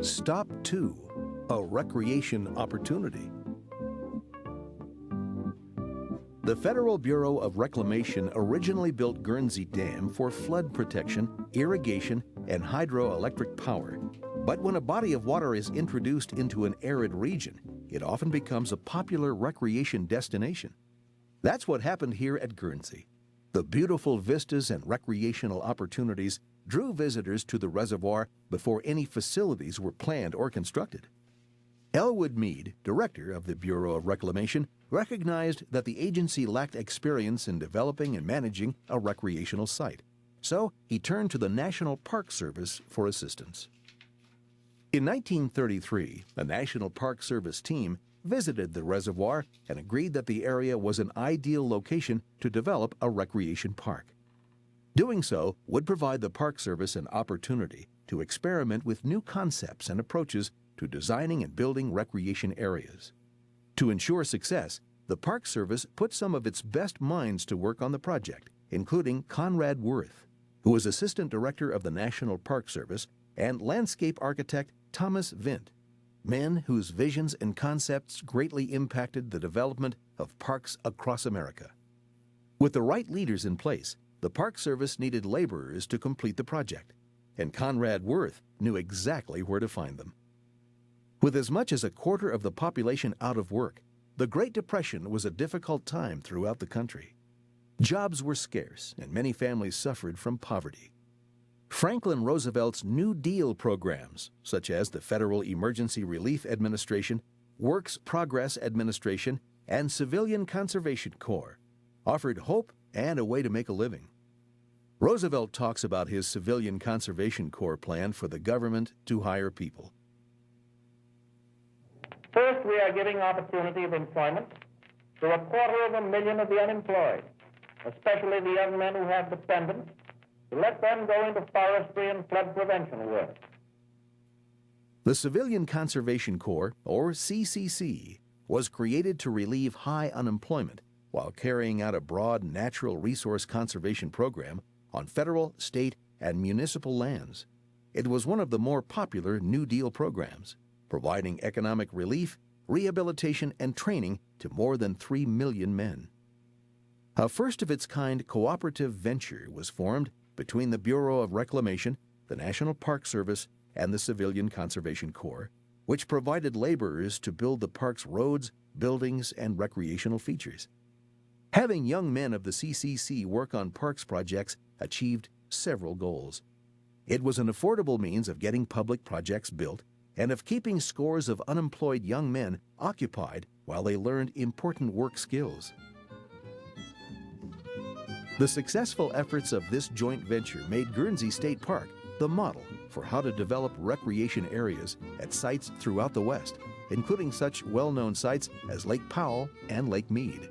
Stop 2. A recreation opportunity. The Federal Bureau of Reclamation originally built Guernsey Dam for flood protection, irrigation, and hydroelectric power. But when a body of water is introduced into an arid region, it often becomes a popular recreation destination. That's what happened here at Guernsey. The beautiful vistas and recreational opportunities drew visitors to the reservoir before any facilities were planned or constructed. Elwood Mead, director of the Bureau of Reclamation, recognized that the agency lacked experience in developing and managing a recreational site. So he turned to the National Park Service for assistance. In 1933, the National Park Service team visited the reservoir and agreed that the area was an ideal location to develop a recreation park. Doing so would provide the Park Service an opportunity to experiment with new concepts and approaches to designing and building recreation areas. To ensure success, the Park Service put some of its best minds to work on the project, including Conrad Worth, who was Assistant Director of the National Park Service, and landscape architect Thomas Vint, men whose visions and concepts greatly impacted the development of parks across America. With the right leaders in place, the Park Service needed laborers to complete the project, and Conrad Worth knew exactly where to find them. With as much as a quarter of the population out of work, the Great Depression was a difficult time throughout the country. Jobs were scarce, and many families suffered from poverty. Franklin Roosevelt's New Deal programs, such as the Federal Emergency Relief Administration, Works Progress Administration, and Civilian Conservation Corps, offered hope and a way to make a living. Roosevelt talks about his Civilian Conservation Corps plan for the government to hire people. First, we are giving opportunity of employment to 250,000 of the unemployed, especially the young men who have dependents, to let them go into forestry and flood prevention work. The Civilian Conservation Corps, or CCC, was created to relieve high unemployment while carrying out a broad natural resource conservation program on federal, state, and municipal lands. It was one of the more popular New Deal programs, providing economic relief, rehabilitation, and training to more than 3 million men. A first-of-its-kind cooperative venture was formed between the Bureau of Reclamation, the National Park Service, and the Civilian Conservation Corps, which provided laborers to build the park's roads, buildings, and recreational features. Having young men of the CCC work on parks projects achieved several goals. It was an affordable means of getting public projects built and of keeping scores of unemployed young men occupied while they learned important work skills. The successful efforts of this joint venture made Guernsey State Park the model for how to develop recreation areas at sites throughout the West, including such well-known sites as Lake Powell and Lake Mead.